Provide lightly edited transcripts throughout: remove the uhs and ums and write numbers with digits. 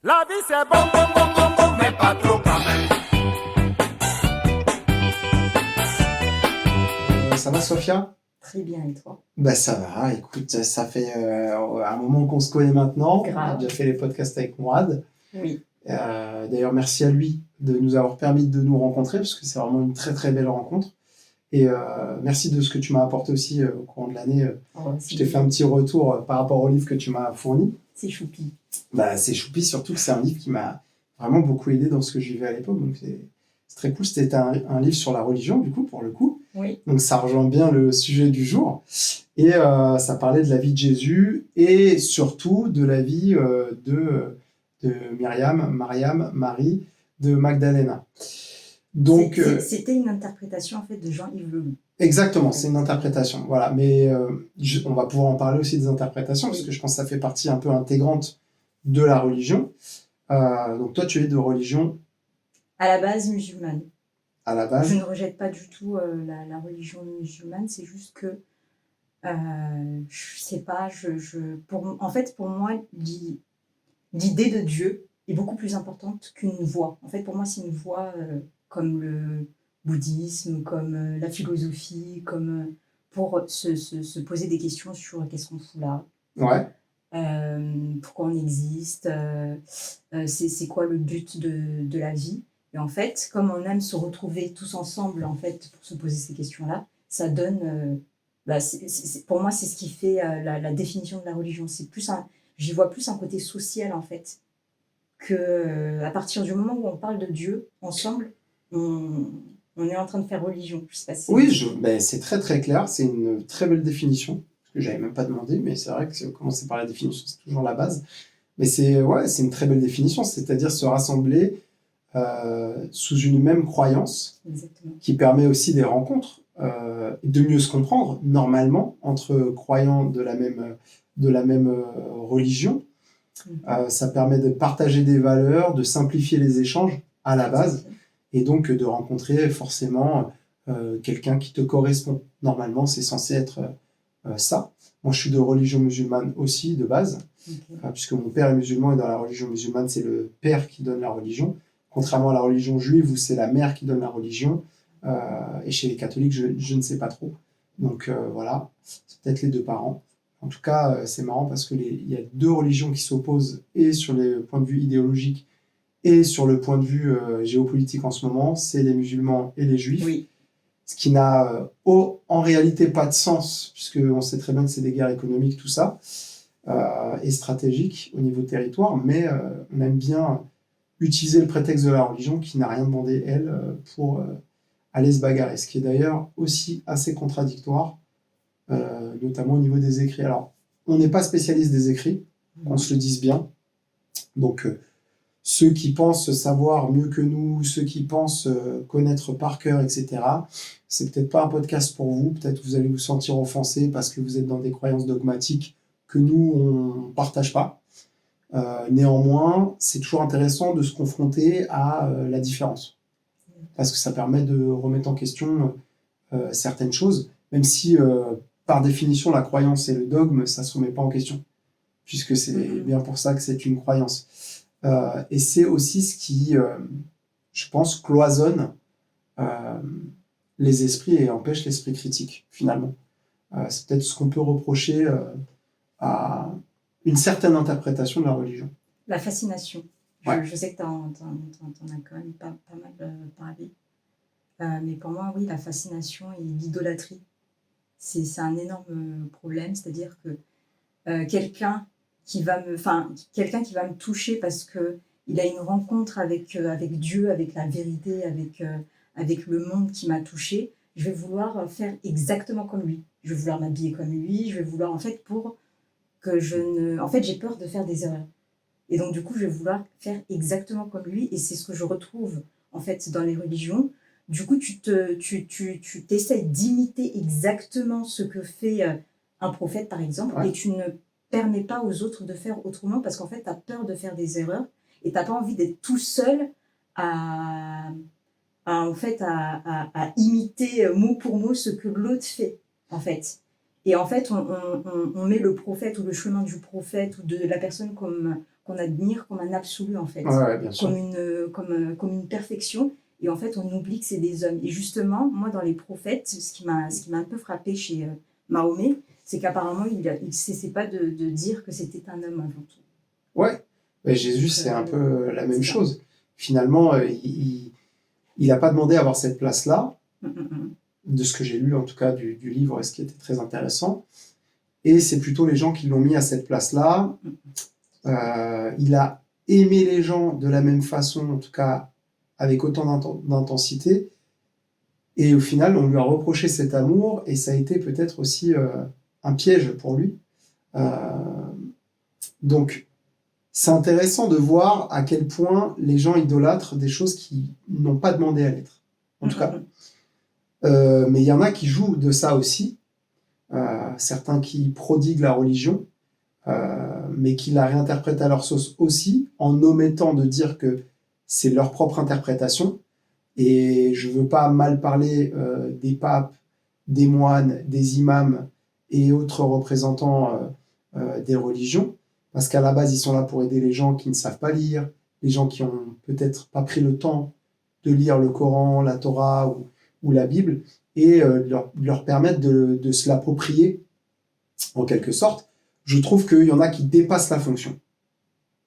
La vie c'est bon, bon, bon, bon, bon, mais pas trop quand même. Ça va, Sophia? Très bien, et toi? Ça va, écoute, ça fait un moment qu'on se connaît maintenant. Grave. On a déjà fait les podcasts avec Mourad. Oui. D'ailleurs, merci à lui de nous avoir permis de nous rencontrer, parce que c'est vraiment une très très belle rencontre. Et merci de ce que tu m'as apporté aussi au courant de l'année. Je t'ai fait un petit retour par rapport au livre que tu m'as fourni. C'est choupi. C'est choupi, surtout que c'est un livre qui m'a vraiment beaucoup aidé dans ce que je vivais à l'époque. Donc c'est très cool. C'était un livre sur la religion, du coup, pour le coup. Oui. Donc ça rejoint bien le sujet du jour. Et ça parlait de la vie de Jésus et surtout de la vie de Marie de Magdalena. Donc, c'était une interprétation en fait de Jean-Yves Leloup. Exactement, c'est une interprétation. Voilà, mais on va pouvoir en parler aussi des interprétations, parce que je pense que ça fait partie un peu intégrante de la religion. Donc toi, tu es de religion à la base musulmane. À la base. Je ne rejette pas du tout la religion musulmane, c'est juste que je sais pas, en fait, pour moi, l'idée de Dieu est beaucoup plus importante qu'une voie. En fait, pour moi, c'est une voie comme le bouddhisme, comme la philosophie, comme pour se poser des questions sur qu'est-ce qu'on fout là. Ouais. Pourquoi on existe, c'est quoi le but de la vie. Et en fait, comme on aime se retrouver tous ensemble en fait, pour se poser ces questions-là, ça donne... pour moi, c'est ce qui fait la définition de la religion. J'y vois plus un côté social, en fait, qu'à partir du moment où on parle de Dieu ensemble, on est en train de faire religion. Je sais pas si oui, c'est très très clair. C'est une très belle définition, que j'avais même pas demandé, mais c'est vrai que commencer par la définition, c'est toujours la base. Mais c'est une très belle définition, c'est-à-dire se rassembler sous une même croyance. Exactement. Qui permet aussi des rencontres, de mieux se comprendre normalement entre croyants de la même religion. Ça permet de partager des valeurs, de simplifier les échanges à la base, et donc de rencontrer forcément quelqu'un qui te correspond. Normalement, c'est censé être ça. Moi, je suis de religion musulmane aussi, de base, puisque mon père est musulman, et dans la religion musulmane, c'est le père qui donne la religion. Contrairement à la religion juive, où c'est la mère qui donne la religion, et chez les catholiques, je ne sais pas trop. Donc voilà, c'est peut-être les deux parents. En tout cas, c'est marrant parce qu'il y a deux religions qui s'opposent, et sur le point de vue idéologique, et sur le point de vue géopolitique en ce moment, c'est les musulmans et les juifs. Oui. Ce qui n'a en réalité pas de sens, puisqu'on sait très bien que c'est des guerres économiques, tout ça, et stratégiques au niveau territoire, mais on aime bien utiliser le prétexte de la religion qui n'a rien demandé, elle, pour aller se bagarrer. Ce qui est d'ailleurs aussi assez contradictoire, notamment au niveau des écrits. Alors, on n'est pas spécialiste des écrits, qu'on se le dise bien. Donc, ceux qui pensent savoir mieux que nous, ceux qui pensent connaître par cœur, etc., c'est peut-être pas un podcast pour vous. Peut-être que vous allez vous sentir offensé parce que vous êtes dans des croyances dogmatiques que nous, on ne partage pas. Néanmoins, c'est toujours intéressant de se confronter à la différence, parce que ça permet de remettre en question certaines choses, même si par définition la croyance et le dogme, ça ne se remet pas en question, puisque c'est bien pour ça que c'est une croyance. Et c'est aussi ce qui, je pense, cloisonne les esprits et empêche l'esprit critique, finalement. C'est peut-être ce qu'on peut reprocher à une certaine interprétation de la religion. La fascination. Ouais. Je sais que tu en as quand même pas mal parlé. Mais pour moi, oui, la fascination et l'idolâtrie, c'est un énorme problème. C'est-à-dire que quelqu'un qui va me toucher parce qu'il a une rencontre avec Dieu, avec la vérité, avec le monde qui m'a touché, je vais vouloir faire exactement comme lui. Je vais vouloir m'habiller comme lui. Je vais vouloir, en fait, j'ai peur de faire des erreurs. Et donc, du coup, je vais vouloir faire exactement comme lui. Et c'est ce que je retrouve, en fait, dans les religions. Du coup, tu t'essayes d'imiter exactement ce que fait un prophète, par exemple, et tu ne permets pas aux autres de faire autrement parce qu'en fait, tu as peur de faire des erreurs et tu n'as pas envie d'être tout seul à imiter mot pour mot ce que l'autre fait, en fait. Et en fait, on met le prophète ou le chemin du prophète ou de la personne qu'on admire comme un absolu, en fait, Ouais, bien sûr. comme une perfection. Et en fait, on oublie que c'est des hommes. Et justement, moi, dans les prophètes, ce qui m'a un peu frappé chez Mahomet, c'est qu'apparemment, il ne cessait pas de dire que c'était un homme avant tout. Ouais, mais Jésus, Donc, c'est un peu la même c'est ça. chose. Finalement, il n'a pas demandé à avoir cette place-là, Mm, mm, mm. de ce que j'ai lu en tout cas du livre, et ce qui était très intéressant. Et c'est plutôt les gens qui l'ont mis à cette place-là. Il a aimé les gens de la même façon, en tout cas avec autant d'intensité. Et au final, on lui a reproché cet amour, et ça a été peut-être aussi un piège pour lui. Euh, donc, c'est intéressant de voir à quel point les gens idolâtrent des choses qui n'ont pas demandé à l'être. En Mm, tout mm, cas. mm. Mais il y en a qui jouent de ça aussi. Certains qui prodiguent la religion, mais qui la réinterprètent à leur sauce aussi, en omettant de dire que c'est leur propre interprétation. Et je veux pas mal parler des papes, des moines, des imams et autres représentants des religions, parce qu'à la base, ils sont là pour aider les gens qui ne savent pas lire, les gens qui ont peut-être pas pris le temps de lire le Coran, la Torah ou la Bible, et leur permettre de se l'approprier en quelque sorte. Je trouve qu'il y en a qui dépassent la fonction.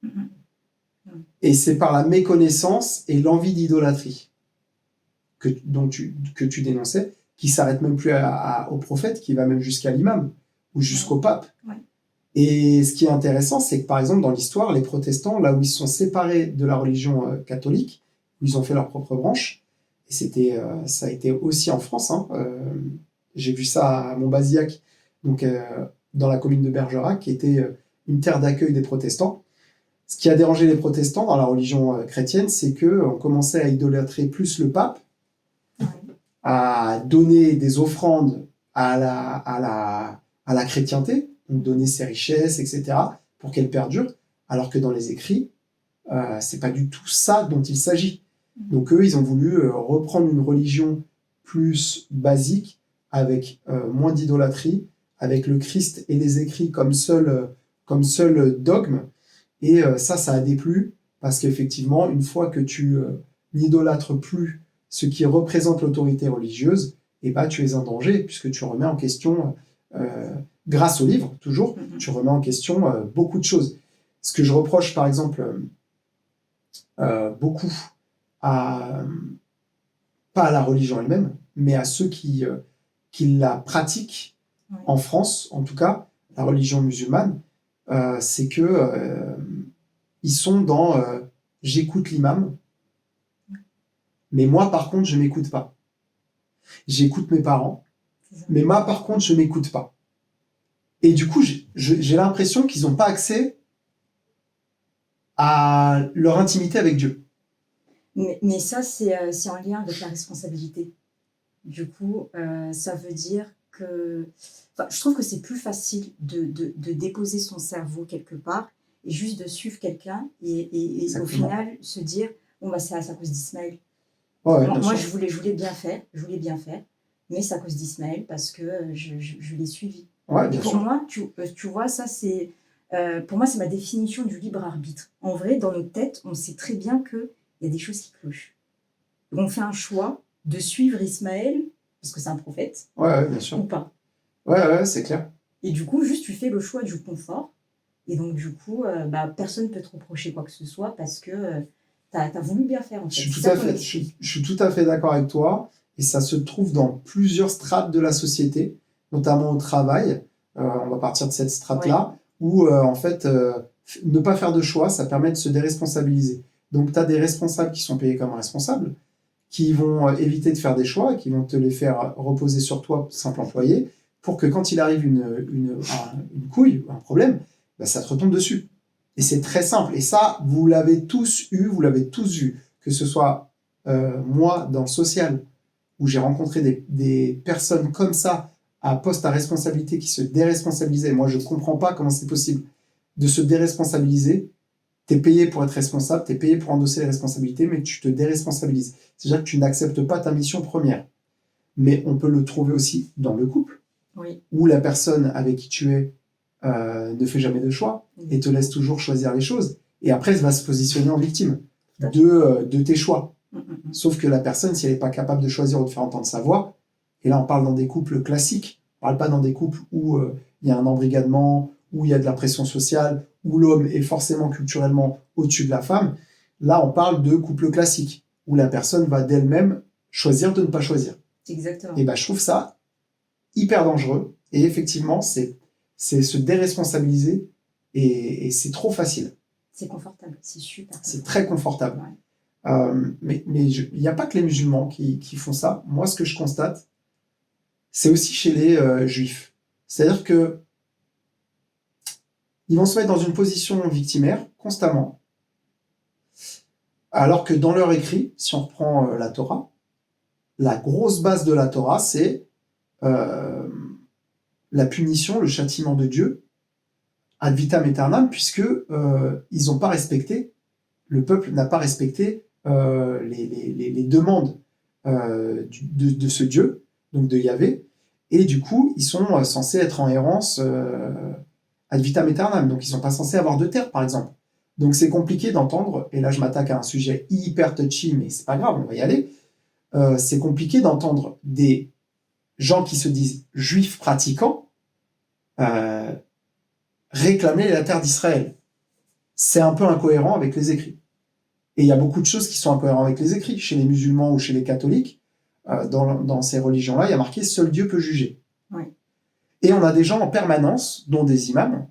Mm, mm. Et c'est par la méconnaissance et l'envie d'idolâtrie que tu dénonçais, qui s'arrête même plus au prophète, qui va même jusqu'à l'imam ou jusqu'au pape. Ouais. Et ce qui est intéressant, c'est que par exemple dans l'histoire, les protestants, là où ils se sont séparés de la religion catholique, où ils ont fait leur propre branche, et ça a été aussi en France, hein, j'ai vu ça à Montbazillac, donc dans la commune de Bergerac, qui était une terre d'accueil des protestants. Ce qui a dérangé les protestants dans la religion chrétienne, c'est qu'on commençait à idolâtrer plus le pape, Ouais. à donner des offrandes à la chrétienté, donc donner ses richesses, etc., pour qu'elle perdure, alors que dans les écrits, c'est pas du tout ça dont il s'agit. Donc eux, ils ont voulu reprendre une religion plus basique, avec moins d'idolâtrie, avec le Christ et les écrits comme seul dogme. Et ça a déplu, parce qu'effectivement, une fois que tu n'idolâtres plus ce qui représente l'autorité religieuse, et bah, tu es en danger, puisque tu remets en question, grâce au livre, toujours, tu remets en question beaucoup de choses. Ce que je reproche, par exemple, beaucoup pas à la religion elle-même, mais à ceux qui la pratiquent, Ouais. en France, en tout cas, la religion musulmane, c'est que ils sont dans j'écoute l'imam, mais moi, par contre, je m'écoute pas. J'écoute mes parents, C'est ça. mais moi, par contre, je m'écoute pas. Et du coup, j'ai l'impression qu'ils n'ont pas accès à leur intimité avec Dieu. Mais ça, c'est en lien avec la responsabilité. Du coup, ça veut dire que... Enfin, je trouve que c'est plus facile de déposer son cerveau quelque part et juste de suivre quelqu'un et au Exactement. final se dire, bon, bah, c'est à cause d'Ismaël. Ouais, Moi, bien je sûr. voulais bien faire, mais c'est à cause d'Ismaël parce que je l'ai suivi. Ouais, Et bien pour sûr. moi, tu vois, ça c'est... pour moi, c'est ma définition du libre arbitre. En vrai, dans notre tête, on sait très bien qu'il y a des choses qui clochent. Donc, on fait un choix de suivre Ismaël, parce que c'est un prophète, Ouais, bien ou sûr. pas. Ouais, c'est clair. Et du coup, juste tu fais le choix du confort. Et donc, du coup, bah, personne ne peut te reprocher quoi que ce soit parce que tu as voulu bien faire, en fait. Je C'est ça qu'on je suis tout à fait d'accord avec toi, et ça se trouve dans plusieurs strates de la société, notamment au travail. On va partir de cette strate-là, où en fait, ne pas faire de choix, ça permet de se déresponsabiliser. Donc, tu as des responsables qui sont payés comme responsables, qui vont éviter de faire des choix, qui vont te les faire reposer sur toi, simple employé, pour que quand il arrive une couille, un problème, bah, ça te retombe dessus. Et c'est très simple. Et ça, vous l'avez tous vu, que ce soit moi dans le social, où j'ai rencontré des personnes comme ça, à poste à responsabilité, qui se déresponsabilisaient. Moi, je ne comprends pas comment c'est possible de se déresponsabiliser. Tu es payé pour être responsable, tu es payé pour endosser les responsabilités, mais tu te déresponsabilises. C'est-à-dire que tu n'acceptes pas ta mission première. Mais on peut le trouver aussi dans le couple, Oui. où la personne avec qui tu es ne fait jamais de choix et te laisse toujours choisir les choses. Et après, elle va se positionner en victime de tes choix. Sauf que la personne, si elle n'est pas capable de choisir ou de faire entendre sa voix, et là on parle dans des couples classiques, on ne parle pas dans des couples où il y a un embrigadement, où il y a de la pression sociale, où l'homme est forcément culturellement au-dessus de la femme. Là, on parle de couples classiques, où la personne va d'elle-même choisir de ne pas choisir. Exactement. Et je trouve ça hyper dangereux. Et effectivement, c'est se déresponsabiliser et c'est trop facile. C'est confortable, c'est super. C'est très confortable. Ouais. Mais il n'y a pas que les musulmans qui font ça. Moi, ce que je constate, c'est aussi chez les juifs. C'est-à-dire que ils vont se mettre dans une position victimaire constamment, alors que dans leur écrit, si on reprend la Torah, la grosse base de la Torah, c'est la punition, le châtiment de Dieu, ad vitam aeternam, puisque ils n'ont pas respecté, le peuple n'a pas respecté les demandes de ce Dieu, donc de Yahvé, et du coup, ils sont censés être en errance ad vitam aeternam, donc ils ne sont pas censés avoir de terre, par exemple. Donc c'est compliqué d'entendre, et là je m'attaque à un sujet hyper touchy, mais c'est pas grave, on va y aller. C'est compliqué d'entendre des gens qui se disent juifs pratiquants réclamer la terre d'Israël. C'est un peu incohérent avec les écrits. Et il y a beaucoup de choses qui sont incohérentes avec les écrits. Chez les musulmans ou chez les catholiques, dans ces religions-là, il y a marqué « Seul Dieu peut juger ». Oui. Et on a des gens en permanence, dont des imams,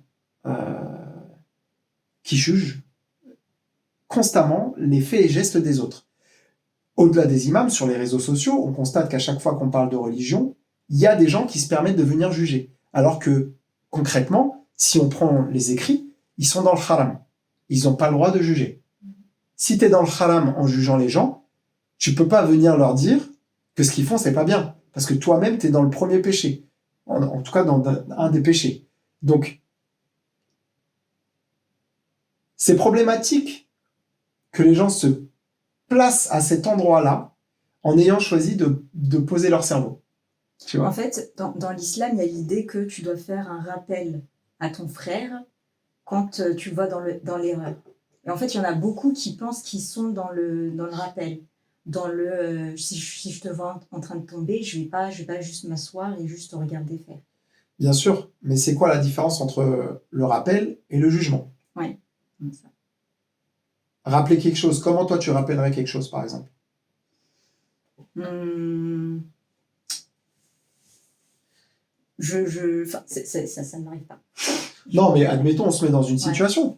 qui jugent constamment les faits et gestes des autres. Au-delà des imams, sur les réseaux sociaux, on constate qu'à chaque fois qu'on parle de religion, il y a des gens qui se permettent de venir juger. Alors que, concrètement, si on prend les écrits, ils sont dans le haram. Ils n'ont pas le droit de juger. Si tu es dans le haram en jugeant les gens, tu peux pas venir leur dire que ce qu'ils font, c'est pas bien. Parce que toi-même, tu es dans le premier péché. En tout cas, dans un des péchés. Donc, c'est problématique que les gens se placent à cet endroit-là en ayant choisi de poser leur cerveau. Tu vois ? En fait, dans l'islam, il y a l'idée que tu dois faire un rappel à ton frère quand tu vas dans l'erreur. Et en fait, il y en a beaucoup qui pensent qu'ils sont dans le rappel. Si je te vois en train de tomber, je vais pas juste m'asseoir et juste te regarder faire. Bien sûr, mais c'est quoi la différence entre le rappel et le jugement ? Oui, comme ça. Rappeler quelque chose, comment toi tu rappellerais quelque chose par exemple ? Ça ne m'arrive pas. Non, mais admettons, on se met dans une situation. On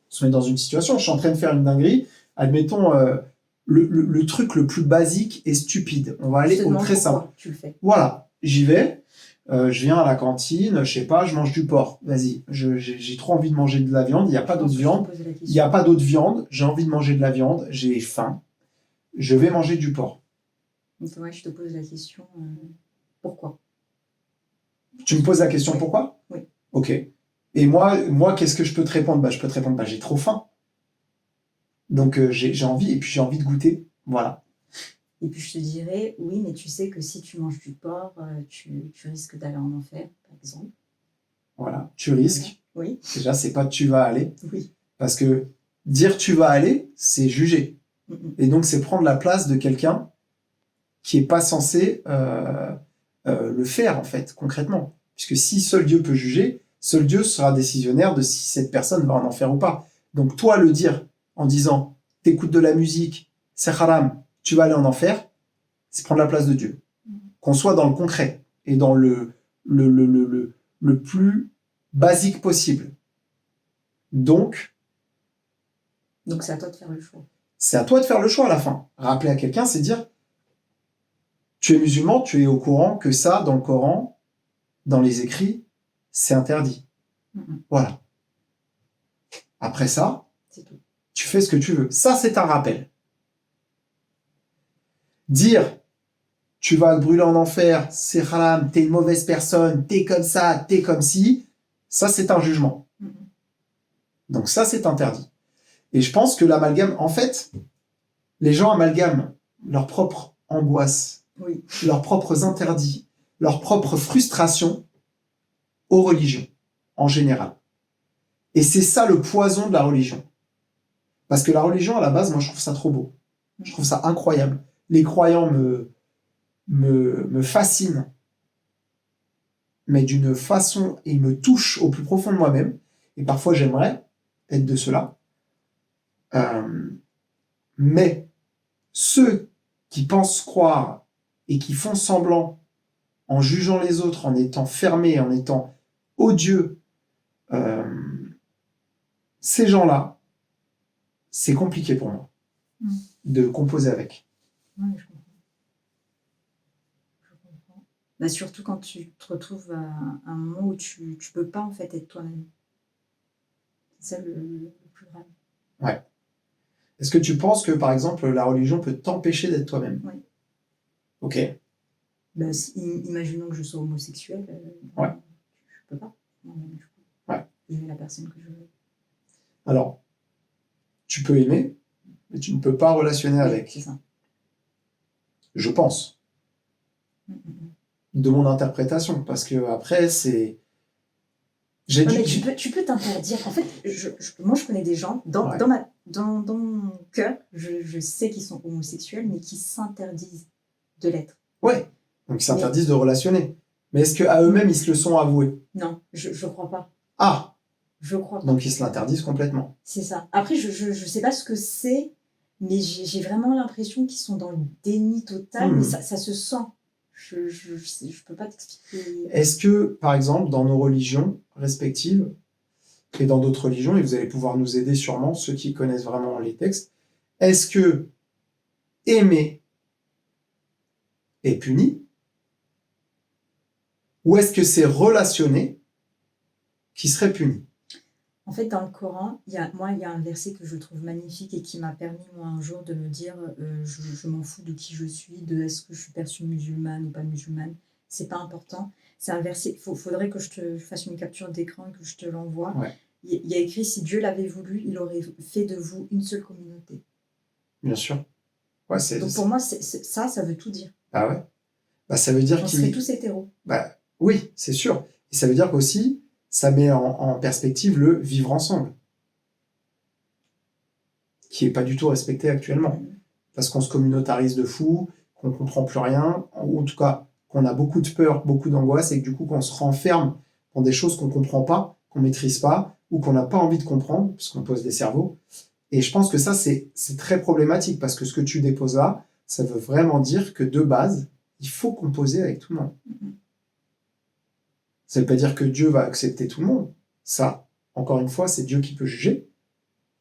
se met dans une situation, je suis en train de faire une dinguerie. Admettons, le truc le plus basique et stupide. On va aller au très simple. Tu le fais. Voilà, j'y vais. Je viens à la cantine, je sais pas, je mange du porc. Vas-y, j'ai trop envie de manger de la viande. Il n'y a pas d'autre viande. Il n'y a pas d'autre viande. J'ai envie de manger de la viande. J'ai faim. Je vais manger du porc. C'est vrai, je te pose la question. Pourquoi ? Tu me poses la question pourquoi ? Oui. Ok. Et moi, qu'est-ce que je peux te répondre ? Je peux te répondre, j'ai trop faim. Donc j'ai envie, et puis j'ai envie de goûter. Voilà. Et puis je te dirais, oui, mais tu sais que si tu manges du porc, tu risques d'aller en enfer, par exemple. Voilà, tu risques. Oui. Déjà, c'est pas tu vas aller. Oui. Parce que dire tu vas aller, c'est juger. Et donc, c'est prendre la place de quelqu'un qui n'est pas censé le faire, en fait, concrètement. Puisque si seul Dieu peut juger, seul Dieu sera décisionnaire de si cette personne va en enfer ou pas. Donc, toi, le dire en disant t'écoutes de la musique, c'est haram, tu vas aller en enfer, c'est prendre la place de Dieu. Qu'on soit dans le concret et dans le plus basique possible. Donc, c'est à toi de faire le choix. C'est à toi de faire le choix à la fin. Rappeler à quelqu'un, c'est dire tu es musulman, tu es au courant que ça, dans le Coran, dans les écrits, c'est interdit. Voilà. Après ça, c'est tout. Tu fais ce que tu veux. Ça, c'est un rappel. Dire tu vas te brûler en enfer, c'est haram, t'es une mauvaise personne, t'es comme ça, t'es comme ci, ça, c'est un jugement. Donc ça, c'est interdit. Et je pense que l'amalgame, en fait, les gens amalgament leur propre angoisse, leurs propres interdits, leurs propres frustrations aux religions, en général. Et c'est ça le poison de la religion. Parce que la religion, à la base, moi, je trouve ça trop beau. Je trouve ça incroyable. Les croyants me fascinent, mais d'une façon, ils me touchent au plus profond de moi-même. Et parfois, j'aimerais être de cela. Mais ceux qui pensent croire et qui font semblant en jugeant les autres, en étant fermés, en étant odieux, ces gens-là, c'est compliqué pour moi de composer avec. Ouais, je comprends. Je comprends. Bah, surtout quand tu te retrouves à un moment où tu peux pas en fait être toi-même. C'est ça le plus grave. Ouais. Est-ce que tu penses que, par exemple, la religion peut t'empêcher d'être toi-même? Oui. Ok. Bah, imaginons que je sois homosexuel, Ouais. je peux pas. Moi-même, je peux Ouais. aimer la personne que je veux. Alors, tu peux aimer, mais tu ne peux pas relationner Oui, avec. c'est ça. Je pense, de mon interprétation, parce que après, c'est. J'ai Ouais, dû. mais tu peux t'interdire. En fait, moi, je connais des gens, Ouais. dans mon cœur, je sais qu'ils sont homosexuels, mais qui s'interdisent de l'être. Ouais. Donc, ils s'interdisent de relationner. Mais est-ce qu'à eux-mêmes, ils se le sont avoués? Non, je crois pas. Ah! Je crois pas. Donc, ils se l'interdisent complètement. C'est ça. Après, je sais pas ce que c'est, mais j'ai vraiment l'impression qu'ils sont dans le déni total, mais ça se sent. Je peux pas t'expliquer. Est-ce que, par exemple, dans nos religions respectives, et dans d'autres religions, et vous allez pouvoir nous aider sûrement, ceux qui connaissent vraiment les textes, est-ce que aimer est puni? Ou est-ce que c'est relationner qui serait puni? En fait, dans le Coran, il y a un verset que je trouve magnifique et qui m'a permis, moi, un jour, de me dire je m'en fous de qui je suis, de est-ce que je suis perçue musulmane ou pas musulmane. C'est pas important. C'est un verset. Faudrait que je te fasse une capture d'écran et que je te l'envoie. Ouais. Il y a écrit si Dieu l'avait voulu, il aurait fait de vous une seule communauté. Bien sûr. Ouais, Donc pour moi, ça veut tout dire. Ah ouais? Bah, ça veut dire On qu'il. serait tous hétéros. Bah, oui, c'est sûr. Et ça veut dire qu'aussi, ça met en perspective le vivre ensemble, qui est pas du tout respecté actuellement. Parce qu'on se communautarise de fou, qu'on comprend plus rien, ou en tout cas qu'on a beaucoup de peur, beaucoup d'angoisse, et que du coup qu'on se renferme dans des choses qu'on comprend pas, qu'on maîtrise pas, ou qu'on n'a pas envie de comprendre, puisqu'on pose des cerveaux. Et je pense que ça, c'est très problématique, parce que ce que tu déposes là, ça veut vraiment dire que de base, il faut composer avec tout le monde. Ça ne veut pas dire que Dieu va accepter tout le monde. Ça, encore une fois, c'est Dieu qui peut juger.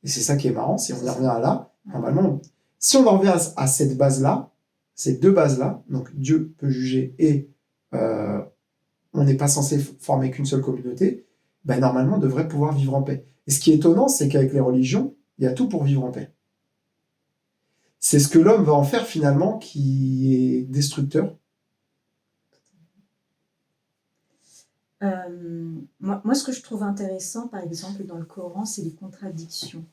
Et c'est ça qui est marrant, si on y revient à là, normalement, si on en revient à cette base-là, ces deux bases-là, donc Dieu peut juger et on n'est pas censé former qu'une seule communauté, ben normalement, on devrait pouvoir vivre en paix. Et ce qui est étonnant, c'est qu'avec les religions, il y a tout pour vivre en paix. C'est ce que l'homme va en faire finalement qui est destructeur. Moi, ce que je trouve intéressant, par exemple, dans le Coran, c'est les contradictions.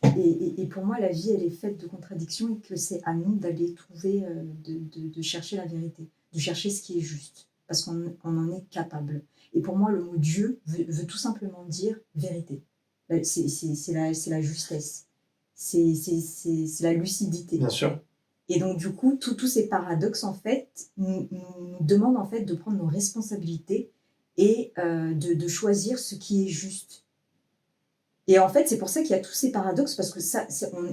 Et pour moi, la vie, elle est faite de contradictions et que c'est à nous d'aller trouver, de chercher la vérité, de chercher ce qui est juste, parce qu'on en est capable. Et pour moi, le mot Dieu veut tout simplement dire vérité. C'est la justesse, c'est la lucidité. Bien sûr. Et donc, du coup, tous ces paradoxes, en fait, nous demandent en fait de prendre nos responsabilités et de choisir ce qui est juste. Et en fait, c'est pour ça qu'il y a tous ces paradoxes, parce que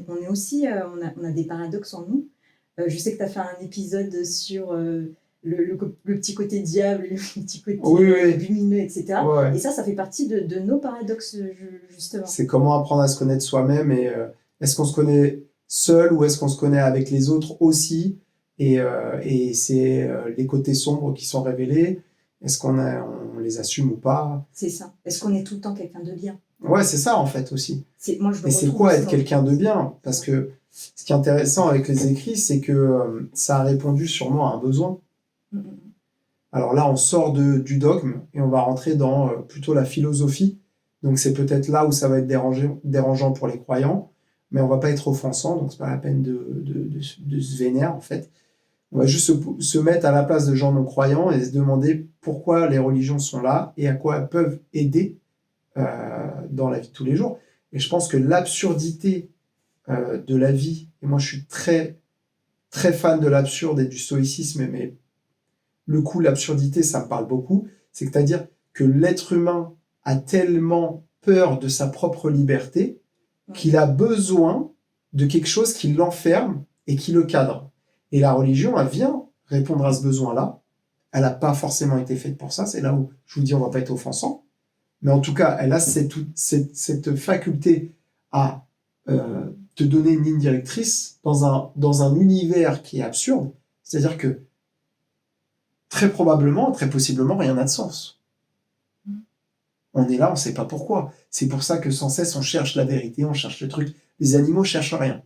on est aussi, on a des paradoxes en nous. Je sais que tu as fait un épisode sur le petit côté diable, le petit côté lumineux, etc. Ouais. Et ça fait partie de nos paradoxes, justement. C'est comment apprendre à se connaître soi-même et est-ce qu'on se connaît seul ou est-ce qu'on se connaît avec les autres aussi et c'est les côtés sombres qui sont révélés. Est-ce qu'on les assume ou pas? C'est ça. Est-ce qu'on est tout le temps quelqu'un de bien? Ouais, c'est ça en fait aussi. Moi, je et c'est quoi être quelqu'un de bien? Parce que ce qui est intéressant avec les écrits, c'est que ça a répondu sûrement à un besoin. Alors là, on sort du dogme et on va rentrer dans plutôt la philosophie. Donc c'est peut-être là où ça va être dérangeant pour les croyants, mais on va pas être offensant, donc c'est pas la peine de se vénérer en fait. On va juste se mettre à la place de gens non-croyants et se demander pourquoi les religions sont là et à quoi elles peuvent aider dans la vie de tous les jours. Et je pense que l'absurdité de la vie, et moi je suis très, très fan de l'absurde et du stoïcisme, mais le coup, l'absurdité, ça me parle beaucoup, c'est-à-dire que l'être humain a tellement peur de sa propre liberté qu'il a besoin de quelque chose qui l'enferme et qui le cadre. Et la religion, elle vient répondre à ce besoin-là. Elle n'a pas forcément été faite pour ça, c'est là où je vous dis on ne va pas être offensant, mais en tout cas, elle a cette faculté à te donner une ligne directrice dans un univers qui est absurde, c'est-à-dire que très probablement, très possiblement, rien n'a de sens. On est là, on ne sait pas pourquoi. C'est pour ça que sans cesse, on cherche la vérité, on cherche le truc. Les animaux cherchent rien.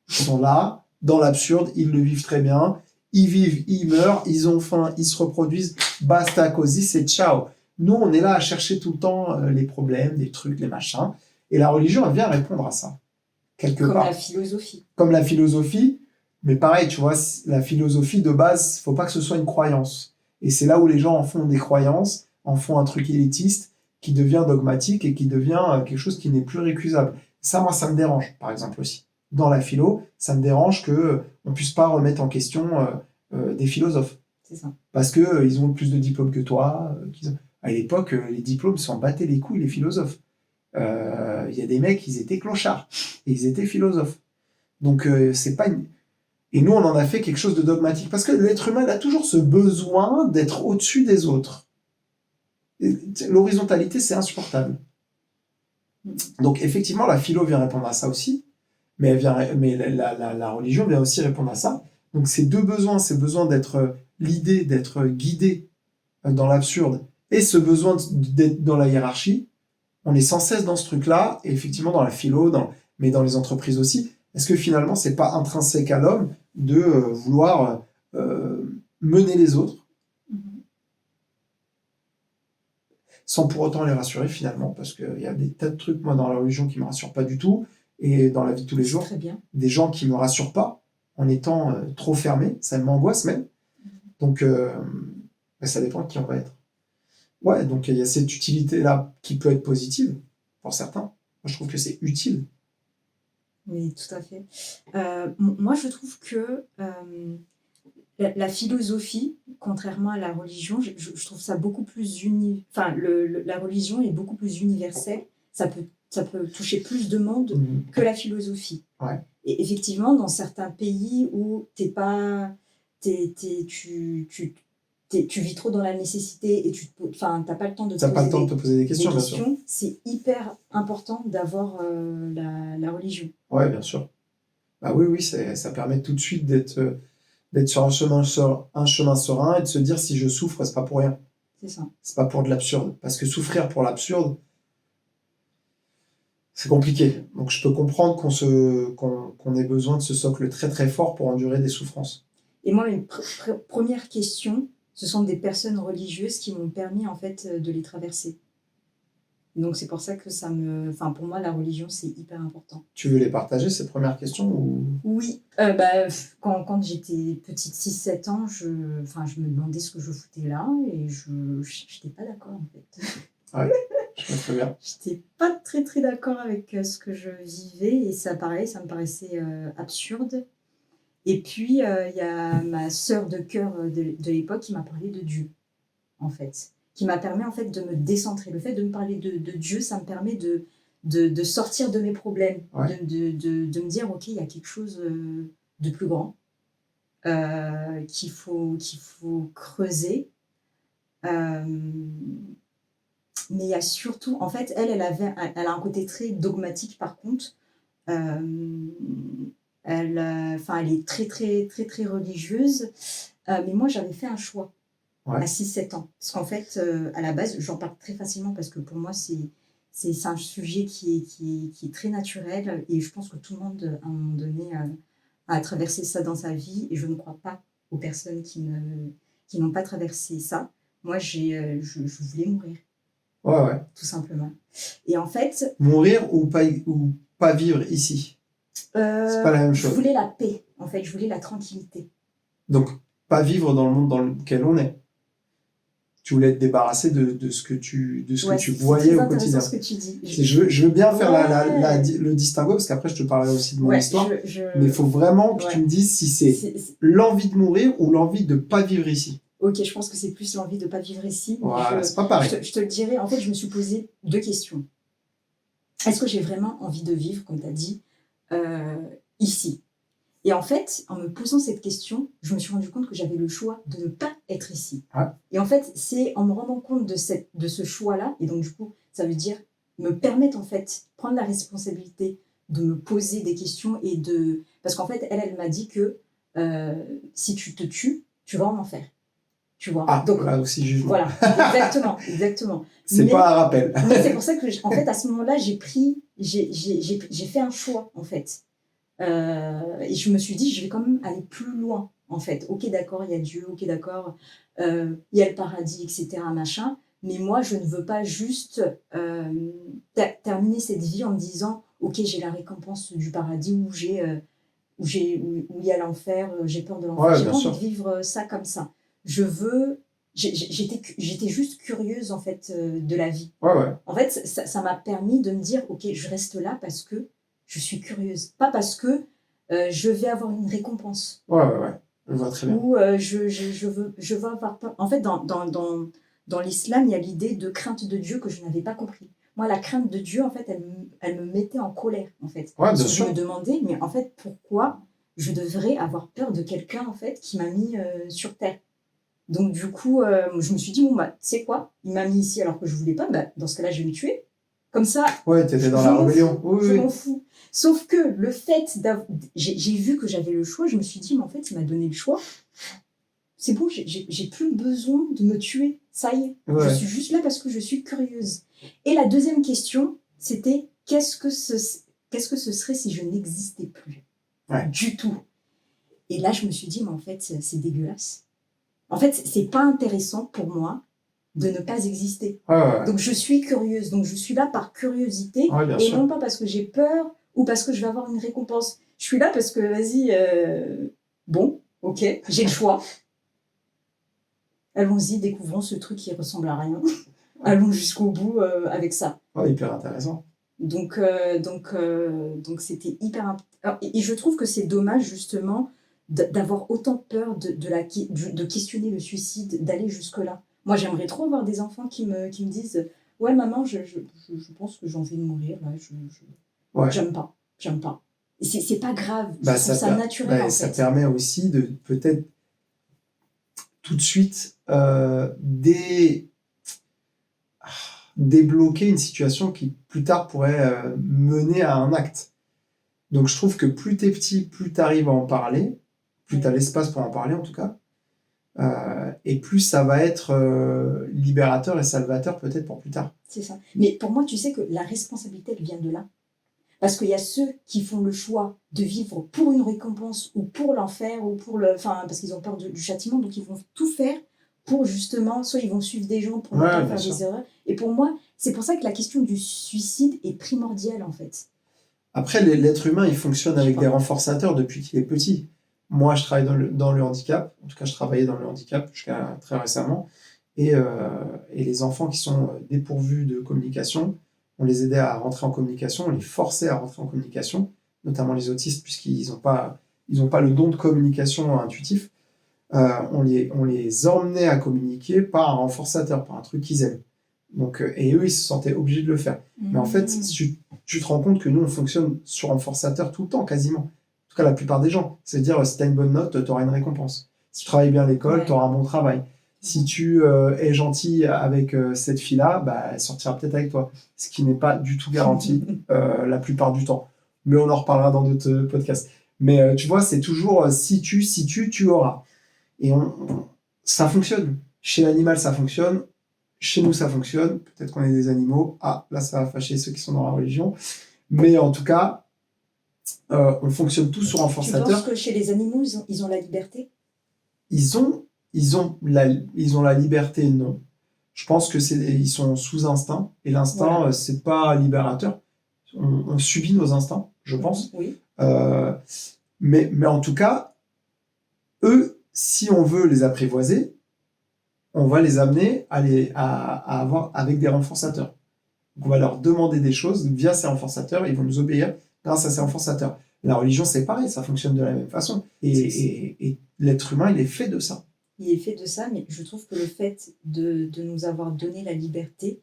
Ils sont là, dans l'absurde, ils le vivent très bien. Ils vivent, ils meurent, ils ont faim, ils se reproduisent. Basta così, c'est ciao. Nous, on est là à chercher tout le temps les problèmes, les trucs, les machins. Et la religion, elle vient répondre à ça, quelque Comme part. la philosophie. Comme la philosophie, mais pareil, tu vois, la philosophie de base, faut pas que ce soit une croyance. Et c'est là où les gens en font des croyances, en font un truc élitiste, qui devient dogmatique et qui devient quelque chose qui n'est plus récusable. Ça, moi, ça me dérange, par exemple, aussi. Dans la philo, ça me dérange qu'on ne puisse pas remettre en question des philosophes. C'est ça. Parce qu'ils ils ont plus de diplômes que toi. À l'époque, les diplômes s'en battaient les couilles, les philosophes. Il y a des mecs, ils étaient clochards, et ils étaient philosophes. Donc, c'est pas une... Et nous, on en a fait quelque chose de dogmatique. Parce que l'être humain il a toujours ce besoin d'être au-dessus des autres. Et l'horizontalité, c'est insupportable. Donc, effectivement, la philo vient répondre à ça aussi. Mais, la religion vient aussi répondre à ça. Donc, ces deux besoins, c'est besoin d'être l'idée d'être guidé dans l'absurde et ce besoin d'être dans la hiérarchie, on est sans cesse dans ce truc-là. Et effectivement, dans la philo, mais dans les entreprises aussi. Est-ce que finalement, c'est pas intrinsèque à l'homme de vouloir mener les autres sans pour autant les rassurer finalement, parce qu'il y a des tas de trucs, moi, dans la religion qui ne me rassurent pas du tout, et dans la vie de tous les jours, très bien. des gens qui ne me rassurent pas en étant trop fermés, ça m'angoisse même. Donc, ça dépend de qui on va être. Ouais, donc il y a cette utilité-là qui peut être positive pour certains. Moi, je trouve que c'est utile. Oui, tout à fait. Moi, je trouve que la philosophie, contrairement à la religion, je trouve ça beaucoup plus Enfin, la religion est beaucoup plus universelle. Ça peut toucher plus de monde que la philosophie. Ouais. Et effectivement, dans certains pays où tu vis trop dans la nécessité et t'as pas le temps de te poser des questions, bien sûr. C'est hyper important d'avoir la religion. Ouais, bien sûr. Bah oui, ça permet tout de suite d'être sur un chemin serein et de se dire si je souffre, c'est pas pour rien. C'est ça. C'est pas pour de l'absurde. Parce que souffrir pour l'absurde, c'est compliqué. Donc je peux comprendre qu'on ait besoin de ce socle très très fort pour endurer des souffrances. Et moi, une première question, ce sont des personnes religieuses qui m'ont permis en fait de les traverser. Donc c'est pour ça que pour moi, la religion, c'est hyper important. Tu veux les partager, ces premières questions ou... Oui. Quand j'étais petite, 6-7 ans, je me demandais ce que je foutais là et je n'étais pas d'accord en fait. Ouais, je vois très bien. J'étais pas très très d'accord avec ce que je vivais et ça me paraissait absurde. Et puis, il y a ma sœur de cœur de l'époque qui m'a parlé de Dieu, en fait. Qui m'a permis, en fait, de me décentrer. Le fait de me parler de Dieu, ça me permet de sortir de mes problèmes. Ouais. De me dire, OK, il y a quelque chose de plus grand qu'il faut creuser. Mais il y a surtout... En fait, elle a un côté très dogmatique, par contre. Elle est très, très, très, très religieuse. Mais moi, j'avais fait un choix à 6-7 ans. Parce qu'en fait, à la base, j'en parle très facilement parce que pour moi, c'est un sujet qui est très naturel. Et je pense que tout le monde, à un moment donné, a traversé ça dans sa vie. Et je ne crois pas aux personnes qui n'ont pas traversé ça. Moi, je voulais mourir. Ouais. Tout simplement. Et en fait... Mourir ou pas vivre ici. C'est pas la même chose. Je voulais la paix, en fait, je voulais la tranquillité. Donc, pas vivre dans le monde dans lequel on est. tu voulais te débarrasser de ce que tu Ouais, tu c'est voyais très au intéressant quotidien. ce que tu dis. Je veux bien faire Ouais. le distinguo, parce qu'après, je te parlerai aussi de mon Ouais, histoire. Mais il faut vraiment que tu ouais. me dises si c'est C'est- l'envie de mourir ou l'envie de pas vivre ici. Ok, je pense que c'est plus l'envie de ne pas vivre ici. Mais Voilà, c'est pas pareil. je te le dirai. En fait, je me suis posé 2 questions. Est-ce que j'ai vraiment envie de vivre, comme tu as dit, euh, ici? Et en fait, en me posant cette question, je me suis rendu compte que j'avais le choix de ne pas être ici. Ouais. Et en fait, c'est en me rendant compte de ce choix-là, et donc du coup, ça veut dire me permettre en fait prendre la responsabilité de me poser des questions et de... Parce qu'en fait, elle m'a dit que si tu te tues, tu vas en enfer. Tu vois. Ah, Donc, là aussi, jugement. voilà, exactement. C'est Mais- pas un rappel. Mais c'est pour ça que, en fait, à ce moment-là, j'ai fait un choix, en fait. Et je me suis dit, je vais quand même aller plus loin, en fait. Ok, d'accord, il y a Dieu, ok, d'accord, il y a le paradis, etc., machin. Mais moi, je ne veux pas juste terminer cette vie en me disant, ok, j'ai la récompense du paradis où il y a l'enfer, j'ai peur de l'enfer. Ouais, J'ai bien pas sûr. envie de vivre ça comme ça. Je veux... J'étais juste curieuse, en fait, de la vie. Ouais, ouais. En fait, ça m'a permis de me dire, ok, je reste là parce que je suis curieuse. Pas parce que je vais avoir une récompense. Ouais. Je vois très bien. Ou je veux avoir peur. En fait, dans l'islam, il y a l'idée de crainte de Dieu que je n'avais pas compris. Moi, la crainte de Dieu, en fait, elle me mettait en colère, en fait. Ouais, Parce bien que sûr. je me demandais, mais en fait, pourquoi je devrais avoir peur de quelqu'un, en fait, qui m'a mis sur terre. Donc, du coup, je me suis dit, bon, bah, tu sais quoi, il m'a mis ici alors que je voulais pas, bah, dans ce cas-là, je vais me tuer. Comme ça, Ouais, t'étais dans je la m'en rébellion. fous, Oui, je oui. m'en fous. Sauf que le fait d'avoir... J'ai vu que j'avais le choix, je me suis dit, mais en fait, il m'a donné le choix. C'est bon, j'ai plus besoin de me tuer. Ça y est, Ouais. je suis juste là parce que je suis curieuse. Et la deuxième question, c'était qu'est-ce que ce serait si je n'existais plus? Ouais. Du tout. Et là, je me suis dit, mais en fait, c'est dégueulasse. En fait, c'est pas intéressant pour moi de ne pas exister. Ouais. Donc, je suis curieuse. Donc, je suis là par curiosité Ouais, bien et sûr. non pas parce que j'ai peur ou parce que je vais avoir une récompense. Je suis là parce que, vas-y, bon, ok, j'ai le choix. Allons-y, découvrons ce truc qui ressemble à rien. Allons jusqu'au bout avec ça. Ouais, hyper intéressant. Donc c'était hyper... Et je trouve que c'est dommage, justement, d'avoir autant peur de questionner le suicide, d'aller jusque-là. Moi, j'aimerais trop avoir des enfants qui me disent « Ouais, maman, je pense que j'ai envie de mourir. Là, Ouais. J'aime pas. Et c'est pas grave. Bah, je trouve ça naturel, en ça fait. permet aussi de peut-être tout de suite débloquer une situation qui plus tard pourrait mener à un acte. Donc je trouve que plus t'es petit, plus t'arrives à en parler, plus t'as l'espace pour en parler en tout cas, et plus ça va être libérateur et salvateur peut-être pour plus tard. C'est ça. Mais pour moi, tu sais que la responsabilité, elle vient de là. Parce qu'il y a ceux qui font le choix de vivre pour une récompense ou pour l'enfer ou pour le... Enfin, parce qu'ils ont peur du châtiment, donc ils vont tout faire pour justement... Soit ils vont suivre des gens pour ne Ouais, pas bien faire sûr. des erreurs. Et pour moi, c'est pour ça que la question du suicide est primordiale, en fait. Après, l'être humain, il fonctionne Je sais avec pas. des renforçateurs depuis qu'il est petit. Moi, je travaille dans le handicap. En tout cas, je travaillais dans le handicap jusqu'à très récemment. Et les enfants qui sont dépourvus de communication, on les aidait à rentrer en communication, on les forçait à rentrer en communication, notamment les autistes, puisqu'ils n'ont pas le don de communication intuitif. On les emmenait à communiquer par un renforçateur, par un truc qu'ils aiment. Donc, et eux, ils se sentaient obligés de le faire. Mais en fait, tu te rends compte que nous, on fonctionne sur renforçateur tout le temps, quasiment. En tout cas, la plupart des gens. C'est-à-dire, si tu as une bonne note, tu auras une récompense. Si tu travailles bien à l'école, Ouais. tu auras un bon travail. Si tu es gentil avec cette fille-là, bah, elle sortira peut-être avec toi. Ce qui n'est pas du tout garanti la plupart du temps. Mais on en reparlera dans d'autres podcasts. Mais tu vois, c'est toujours si tu auras. Et ça fonctionne. Chez l'animal, ça fonctionne. Chez nous, ça fonctionne. Peut-être qu'on est des animaux. Ah, là, ça va fâcher ceux qui sont dans la religion. Mais en tout cas, on fonctionne tous sur Tu renforçateur. penses que chez les animaux, ils ont la liberté? Ils ont la liberté, non. Je pense que ils sont sous instinct. Et l'instinct, Voilà. c'est pas libérateur. On subit nos instincts, je pense. Oui. Mais en tout cas, eux, si on veut les apprivoiser, on va les amener à avoir avec des renforçateurs. Donc on va leur demander des choses via ces renforçateurs, ils vont nous obéir grâce à ces renforçateurs. La religion, c'est pareil, ça fonctionne de la même façon. Et l'être humain, il est fait de ça. Il est fait de ça, mais je trouve que le fait de nous avoir donné la liberté,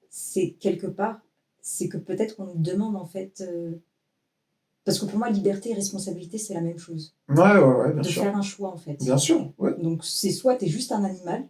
c'est quelque part, c'est que peut-être qu'on nous demande en fait. Parce que pour moi, liberté et responsabilité, c'est la même chose. Ouais, bien De sûr. faire un choix en fait. Bien sûr, ouais. Donc c'est soit tu es juste un animal,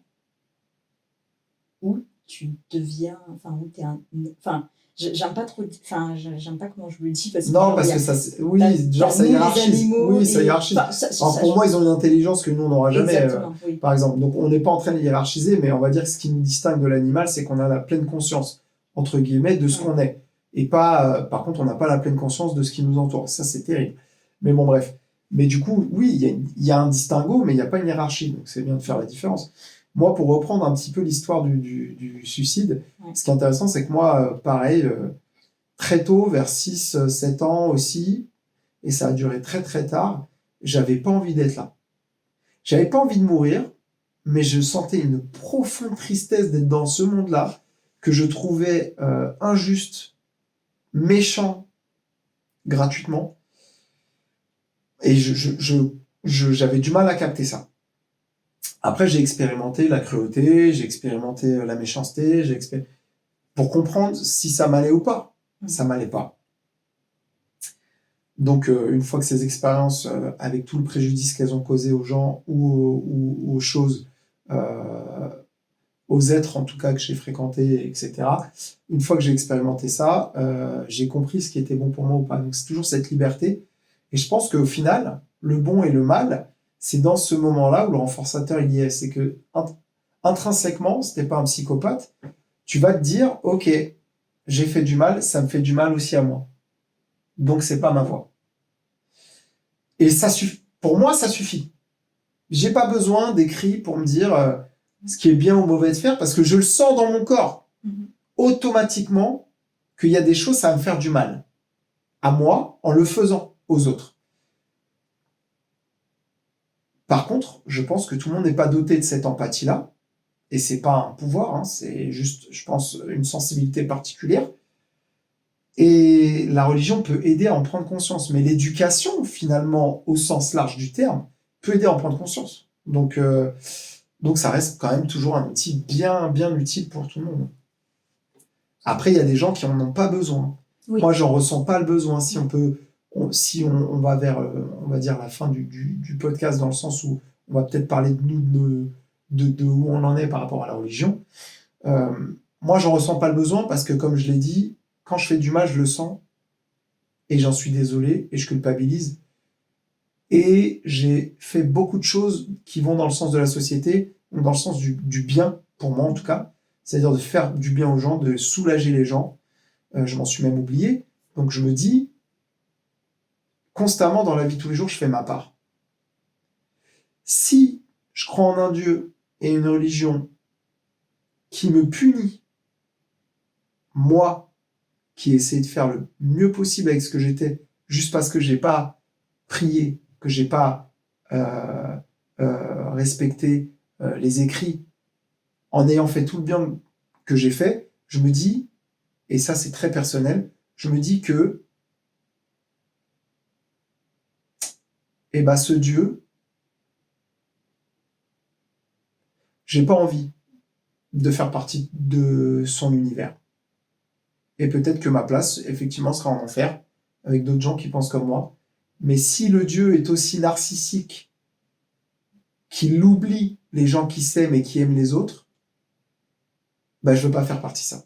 ou tu deviens. Enfin, ou tu es un. Enfin, j'aime pas trop. Enfin, j'aime pas comment je le dis. Parce que, Non, genre, parce il y a- que ça, oui, t'as- genre t'as ça nous, les hiérarchise. animaux, Oui, ça et- hiérarchise. enfin, Alors pour moi, ils ont une intelligence que nous, on n'aura jamais, Exactement, oui. par exemple. Donc on n'est pas en train de hiérarchiser, mais on va dire que ce qui nous distingue de l'animal, c'est qu'on a la pleine conscience, entre guillemets, de ce Ouais. qu'on est. Et pas, par contre, on n'a pas la pleine conscience de ce qui nous entoure. Ça, c'est terrible. Mais bon, bref. Mais du coup, oui, il y a un distinguo, mais il n'y a pas une hiérarchie. Donc c'est bien de faire la différence. Moi, pour reprendre un petit peu l'histoire du suicide, Ouais. ce qui est intéressant, c'est que moi, pareil, très tôt, vers 6, 7 ans aussi, et ça a duré très très tard, j'avais pas envie d'être là. J'avais pas envie de mourir, mais je sentais une profonde tristesse d'être dans ce monde-là, que je trouvais injuste, méchant, gratuitement, et j'avais du mal à capter ça. Après, j'ai expérimenté la cruauté, j'ai expérimenté la méchanceté, pour comprendre si ça m'allait ou pas. Ça m'allait pas. Donc, une fois que ces expériences, avec tout le préjudice qu'elles ont causé aux gens ou aux choses, aux êtres en tout cas que j'ai fréquentés, etc., une fois que j'ai expérimenté ça, j'ai compris ce qui était bon pour moi ou pas. Donc, c'est toujours cette liberté. Et je pense qu'au final, le bon et le mal, c'est dans ce moment-là où le renforçateur il y est. C'est que intrinsèquement, si t'es pas un psychopathe, tu vas te dire, ok, j'ai fait du mal, ça me fait du mal aussi à moi. Donc, c'est pas ma voie. Et ça pour moi, ça suffit. J'ai pas besoin d'écrit pour me dire ce qui est bien ou mauvais de faire, parce que je le sens dans mon corps, automatiquement, qu'il y a des choses, ça va me faire du mal. À moi, en le faisant aux autres. Par contre, je pense que tout le monde n'est pas doté de cette empathie-là, et c'est pas un pouvoir, hein, c'est juste, je pense, une sensibilité particulière. Et la religion peut aider à en prendre conscience, mais l'éducation, finalement, au sens large du terme, peut aider à en prendre conscience. Donc ça reste quand même toujours un outil bien, bien utile pour tout le monde. Après, il y a des gens qui en ont pas besoin. Oui. Moi, j'en ressens pas le besoin. Si on va vers, on va dire, la fin du podcast, dans le sens où on va peut-être parler de nous, de où on en est par rapport à la religion. Moi, j'en ressens pas le besoin parce que, comme je l'ai dit, quand je fais du mal, je le sens et j'en suis désolé et je culpabilise. Et j'ai fait beaucoup de choses qui vont dans le sens de la société, ou dans le sens du bien, pour moi en tout cas, c'est-à-dire de faire du bien aux gens, de soulager les gens. Je m'en suis même oublié. Donc je me dis, constamment dans la vie de tous les jours, je fais ma part. Si je crois en un Dieu et une religion qui me punit, moi, qui ai essayé de faire le mieux possible avec ce que j'étais, juste parce que j'ai pas prié, que j'ai pas respecté les écrits, en ayant fait tout le bien que j'ai fait, je me dis, et ça c'est très personnel, je me dis que ce Dieu, j'ai pas envie de faire partie de son univers. Et peut-être que ma place, effectivement, sera en enfer, avec d'autres gens qui pensent comme moi. Mais si le Dieu est aussi narcissique qu'il oublie les gens qui s'aiment et qui aiment les autres, je veux pas faire partie de ça.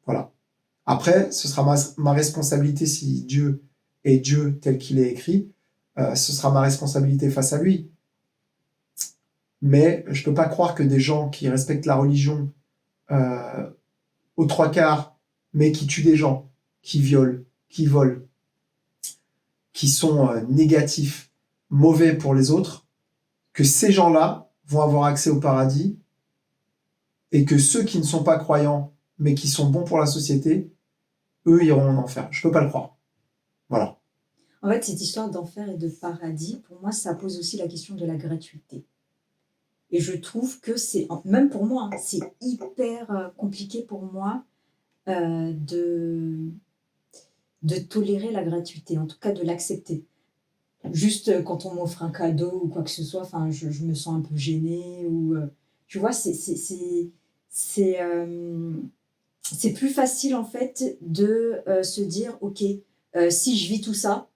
Voilà. Après, ce sera ma responsabilité si Dieu est Dieu tel qu'il est écrit, ce sera ma responsabilité face à lui. Mais je peux pas croire que des gens qui respectent la religion aux 3/4, mais qui tuent des gens, qui violent, qui volent, qui sont négatifs, mauvais pour les autres, que ces gens-là vont avoir accès au paradis et que ceux qui ne sont pas croyants, mais qui sont bons pour la société, eux iront en enfer. Je peux pas le croire. Voilà. En fait, cette histoire d'enfer et de paradis, pour moi, ça pose aussi la question de la gratuité. Et je trouve que même pour moi, hein, c'est hyper compliqué pour moi de tolérer la gratuité, en tout cas de l'accepter. Juste quand on m'offre un cadeau ou quoi que ce soit, enfin, je me sens un peu gênée ou tu vois, c'est, c'est plus facile en fait de se dire, ok, si je vis tout ça,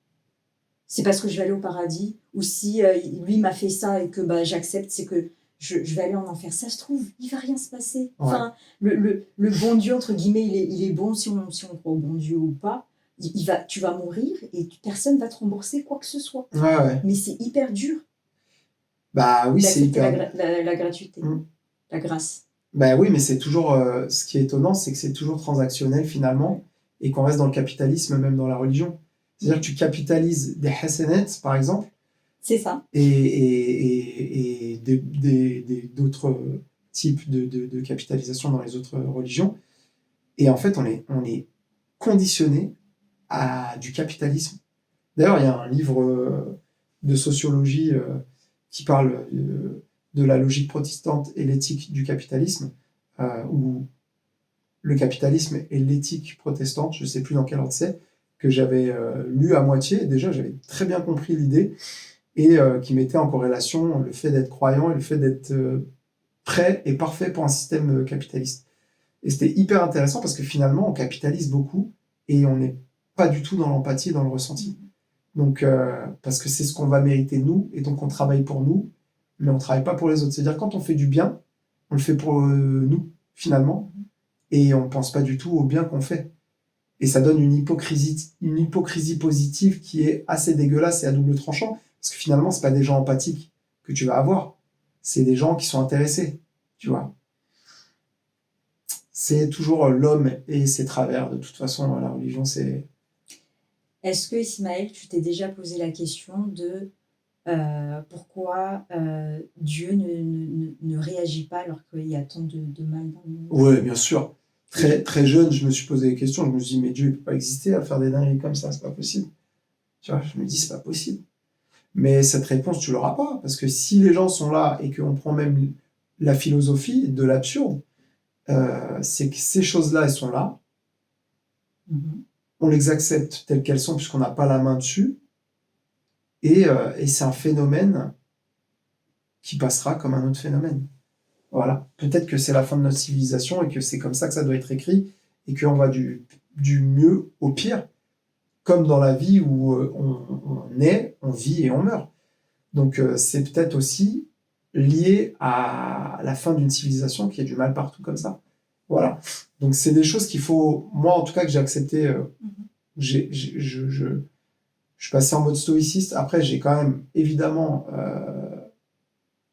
c'est parce que je vais aller au paradis, ou si lui m'a fait ça et que bah, j'accepte, c'est que je vais aller en enfer. Ça se trouve, il va rien se passer. Ouais. Enfin, le bon Dieu, entre guillemets, il est bon si on croit au bon Dieu ou pas. Tu vas mourir et personne va te rembourser quoi que ce soit. Ouais. Mais c'est hyper dur Bah oui, c'est d'accepter hyper. la gratuité, Mm. la grâce. Bah oui, mais c'est toujours. Ce qui est étonnant, c'est que c'est toujours transactionnel finalement, et qu'on reste dans le capitalisme, même dans la religion. C'est-à-dire que tu capitalises des hasanats, par exemple, C'est ça. et d'autres types de capitalisation dans les autres religions. Et en fait, on est conditionné à du capitalisme. D'ailleurs, il y a un livre de sociologie qui parle de la logique protestante et l'éthique du capitalisme, où le capitalisme et l'éthique protestante, je ne sais plus dans quel ordre c'est, que j'avais lu à moitié. Et déjà, j'avais très bien compris l'idée, et qui mettait en corrélation le fait d'être croyant et le fait d'être prêt et parfait pour un système capitaliste. Et c'était hyper intéressant parce que finalement, on capitalise beaucoup et on n'est pas du tout dans l'empathie et dans le ressenti. Donc, parce que c'est ce qu'on va mériter nous, et donc on travaille pour nous, mais on ne travaille pas pour les autres. C'est-à-dire quand on fait du bien, on le fait pour nous, finalement, et on ne pense pas du tout au bien qu'on fait. Et ça donne une hypocrisie positive qui est assez dégueulasse et à double tranchant, parce que finalement, ce pas des gens empathiques que tu vas avoir, c'est des gens qui sont intéressés, tu vois. C'est toujours l'homme et ses travers. De toute façon, la religion, c'est... Est-ce que, Ismaël, tu t'es déjà posé la question de pourquoi Dieu ne réagit pas alors qu'il y a tant de mal dans le monde? Oui, bien sûr. Très, très jeune, je me suis posé des questions. Je me suis dit, mais Dieu ne peut pas exister à faire des dingueries comme ça, c'est pas possible. Tu vois, je me dis, c'est pas possible. Mais cette réponse, tu l'auras pas. Parce que si les gens sont là et qu'on prend même la philosophie de l'absurde, c'est que ces choses-là, elles sont là. Mhm. On les accepte telles qu'elles sont puisqu'on n'a pas la main dessus. Et c'est un phénomène qui passera comme un autre phénomène. Voilà. Peut-être que c'est la fin de notre civilisation et que c'est comme ça que ça doit être écrit et qu'on va du mieux au pire, comme dans la vie où on naît, on vit et on meurt. Donc c'est peut-être aussi lié à la fin d'une civilisation qui a du mal partout comme ça. Voilà. Donc c'est des choses qu'il faut, moi en tout cas que j'ai accepté, je suis passé en mode stoïciste. Après j'ai quand même évidemment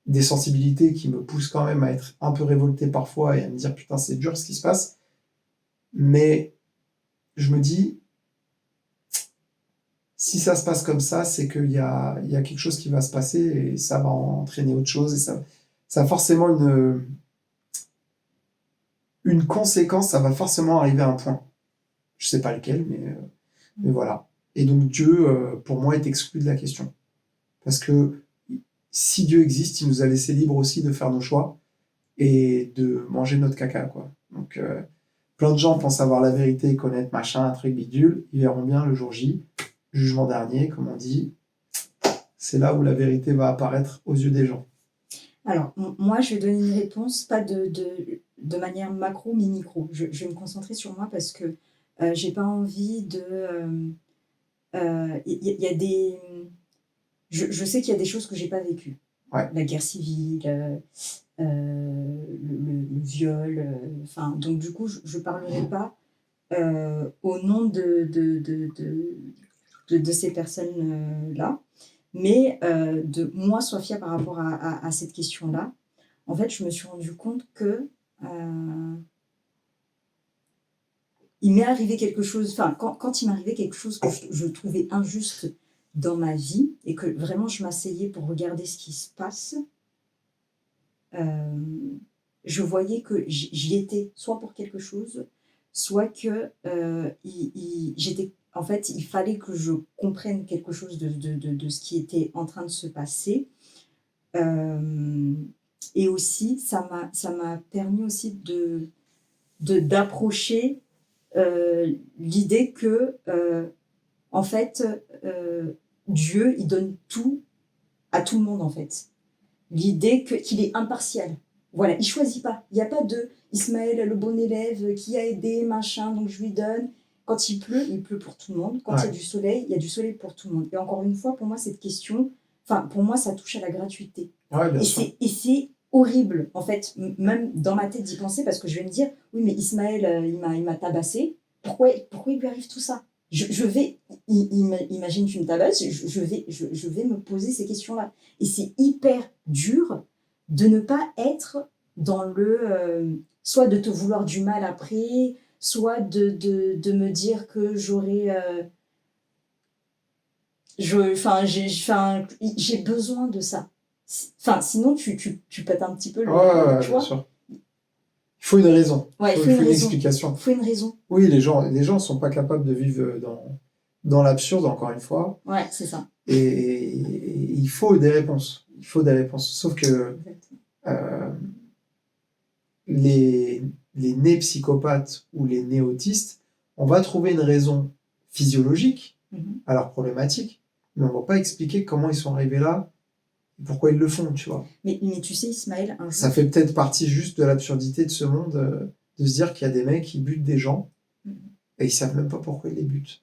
des sensibilités qui me poussent quand même à être un peu révolté parfois et à me dire putain c'est dur ce qui se passe. Mais je me dis, si ça se passe comme ça, c'est qu'il y a quelque chose qui va se passer et ça va entraîner autre chose et ça a forcément une conséquence, ça va forcément arriver à un point. Je sais pas lequel, mais voilà. Et donc Dieu, pour moi, est exclu de la question. Parce que si Dieu existe, il nous a laissé libre aussi de faire nos choix et de manger notre caca, quoi. Donc plein de gens pensent avoir la vérité et connaître machin, un truc bidule, ils verront bien le jour J, jugement dernier, comme on dit, c'est là où la vérité va apparaître aux yeux des gens. Alors, moi, je vais donner une réponse, pas de manière macro, mais micro. Je vais me concentrer sur moi parce que j'ai pas envie de... Il y a des... Je sais qu'il y a des choses que j'ai pas vécues. Ouais. La guerre civile, le viol, enfin, donc du coup, je parlerai pas au nom de ces personnes-là, mais de moi, Sophia, par rapport à cette question-là, en fait, je me suis rendu compte que il m'est arrivé quelque chose, enfin, quand il m'arrivait quelque chose que je trouvais injuste dans ma vie et que vraiment je m'asseyais pour regarder ce qui se passe, je voyais que j'y étais soit pour quelque chose, soit que j'étais, en fait, il fallait que je comprenne quelque chose de ce qui était en train de se passer. Et aussi, ça m'a permis aussi d'approcher l'idée que, en fait, Dieu, il donne tout à tout le monde, en fait. L'idée qu'il est impartial. Voilà, il choisit pas. Il n'y a pas de Ismaël, le bon élève, qui a aidé, machin, donc je lui donne. Quand il pleut pour tout le monde. Quand il y a du soleil, il y a du soleil pour tout le monde. Et encore une fois, pour moi, cette question, pour moi, ça touche à la gratuité. Ouais, bien sûr. Et c'est horrible, en fait, même dans ma tête d'y penser, parce que je vais me dire, oui, mais Ismaël, il m'a tabassé. Pourquoi il lui arrive tout ça? Je vais, imagine tu me tabasses, je vais me poser ces questions-là. Et c'est hyper dur de ne pas être dans soit de te vouloir du mal après, soit de me dire que j'ai besoin de ça. Sinon, tu pètes un petit peu Ouais, tu bien vois. sûr. Il faut une raison. Ouais, Il faut une explication. Il faut une raison. Oui, les gens sont pas capables de vivre dans l'absurde, encore une fois. Ouais, c'est ça. Et il faut des réponses. Il faut des réponses. Sauf que les nés psychopathes ou les nés autistes, on va trouver une raison physiologique à leur problématique, mais on va pas expliquer comment ils sont arrivés là, pourquoi ils le font, tu vois. Mais tu sais, Ismaël, un jour... Ça fait peut-être partie juste de l'absurdité de ce monde, de se dire qu'il y a des mecs qui butent des gens, et ils savent même pas pourquoi ils les butent.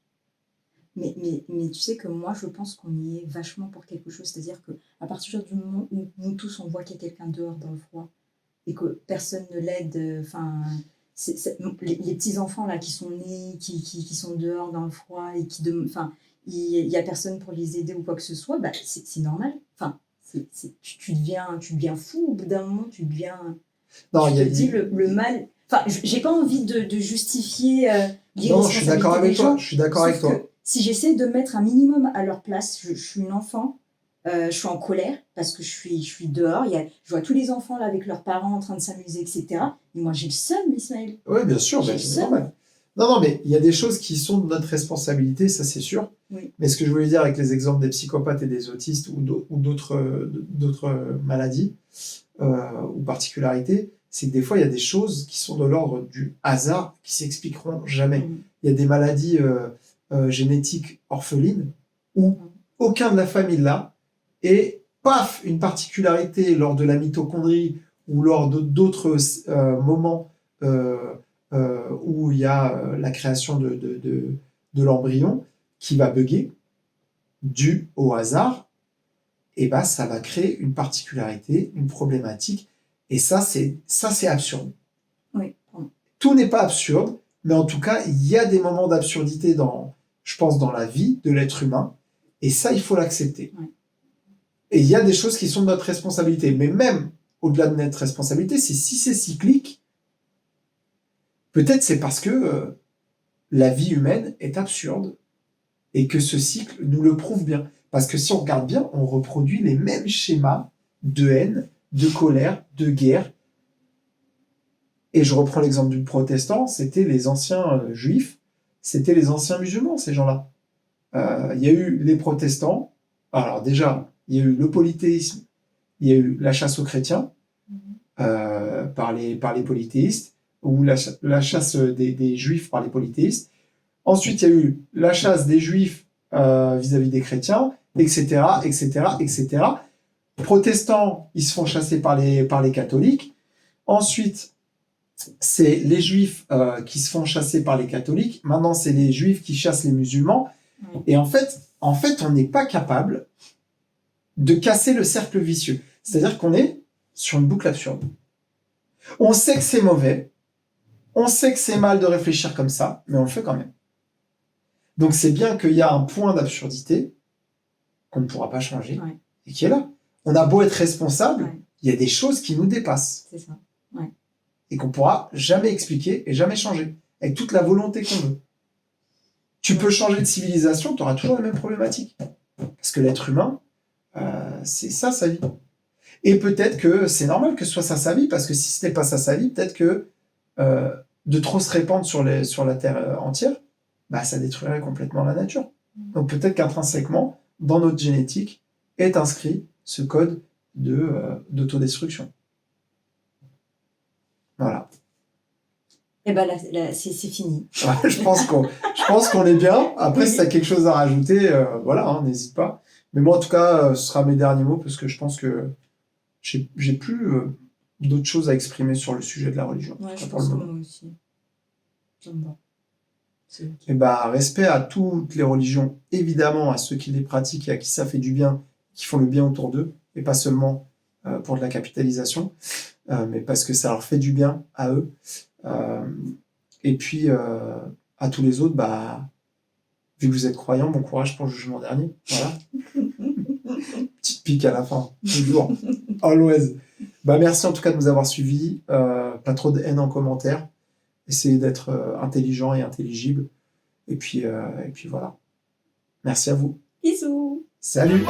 Mais tu sais que moi, je pense qu'on y est vachement pour quelque chose. C'est-à-dire qu'à partir du moment où nous tous, on voit qu'il y a quelqu'un dehors dans le froid, et que personne ne l'aide, les petits-enfants là qui sont nés, qui sont dehors dans le froid, et il n'y a personne pour les aider ou quoi que ce soit, c'est normal. Tu deviens fou au bout d'un moment, tu deviens... Non, tu te dis le mal... j'ai pas envie de justifier l'irresponsabilité des gens. Je suis d'accord avec toi. Si j'essaie de mettre un minimum à leur place, je suis une enfant, je suis en colère parce que je suis dehors, je vois tous les enfants là avec leurs parents en train de s'amuser, etc. Et moi j'ai le seum, Ismaël. Oui, bien sûr, c'est normal. Non, mais il y a des choses qui sont de notre responsabilité, ça c'est sûr. Oui. Mais ce que je voulais dire avec les exemples des psychopathes et des autistes ou d'autres maladies ou particularités, c'est que des fois il y a des choses qui sont de l'ordre du hasard qui s'expliqueront jamais. Il y a des maladies génétiques orphelines où aucun de la famille l'a, et paf, une particularité lors de la mitochondrie ou lors d'autres moments où il y a la création de l'embryon qui va bugger dû au hasard, et ça va créer une particularité, une problématique, et ça c'est absurde. Oui. Tout n'est pas absurde, mais en tout cas il y a des moments d'absurdité je pense dans la vie de l'être humain, et ça il faut l'accepter. Oui. Et il y a des choses qui sont de notre responsabilité, mais même au-delà de notre responsabilité, si c'est cyclique, peut-être c'est parce que la vie humaine est absurde et que ce cycle nous le prouve bien. Parce que si on regarde bien, on reproduit les mêmes schémas de haine, de colère, de guerre. Et je reprends l'exemple du protestant, c'était les anciens juifs, c'était les anciens musulmans, ces gens-là. Il y a eu les protestants, alors déjà, il y a eu le polythéisme, il y a eu la chasse aux chrétiens par les polythéistes, ou la chasse des juifs par les polythéistes. Ensuite, il y a eu la chasse des juifs vis-à-vis des chrétiens, etc., etc., etc. Protestants, ils se font chasser par les catholiques. Ensuite, c'est les juifs qui se font chasser par les catholiques. Maintenant, c'est les juifs qui chassent les musulmans. Et en fait, on n'est pas capable de casser le cercle vicieux. C'est-à-dire qu'on est sur une boucle absurde. On sait que c'est mauvais, on sait que c'est mal de réfléchir comme ça, mais on le fait quand même. Donc c'est bien qu'il y a un point d'absurdité qu'on ne pourra pas changer, et qui est là. On a beau être responsable, il y a des choses qui nous dépassent. C'est ça. Et qu'on ne pourra jamais expliquer et jamais changer, avec toute la volonté qu'on veut. Tu peux changer de civilisation, tu auras toujours la même problématique. Parce que l'être humain, c'est ça sa vie. Et peut-être que c'est normal que ce soit ça sa vie, parce que si ce n'est pas ça sa vie, peut-être que de trop se répandre sur la Terre entière, ça détruirait complètement la nature. Donc peut-être qu'intrinsèquement, dans notre génétique, est inscrit ce code d'autodestruction. Voilà. Et ben là, c'est fini. Ouais, je pense qu'on est bien. Après, si tu as quelque chose à rajouter, voilà, hein, n'hésite pas. Mais moi, en tout cas, ce sera mes derniers mots parce que je pense que j'ai plus d'autres choses à exprimer sur le sujet de la religion. Ouais, je pour le pense que moment. moi aussi. Ça me va. C'est ok. Et bah, respect à toutes les religions, évidemment, à ceux qui les pratiquent et à qui ça fait du bien, qui font le bien autour d'eux, et pas seulement pour de la capitalisation, mais parce que ça leur fait du bien à eux. Euh, et puis, à tous les autres, bah, vu que vous êtes croyants, bon courage pour le jugement dernier. Voilà. Petite pique à la fin, toujours. Always. Bah, merci en tout cas de nous avoir suivis. Pas trop de haine en commentaire. Essayez d'être intelligent et intelligible. Et puis voilà. Merci à vous. Bisous. Salut!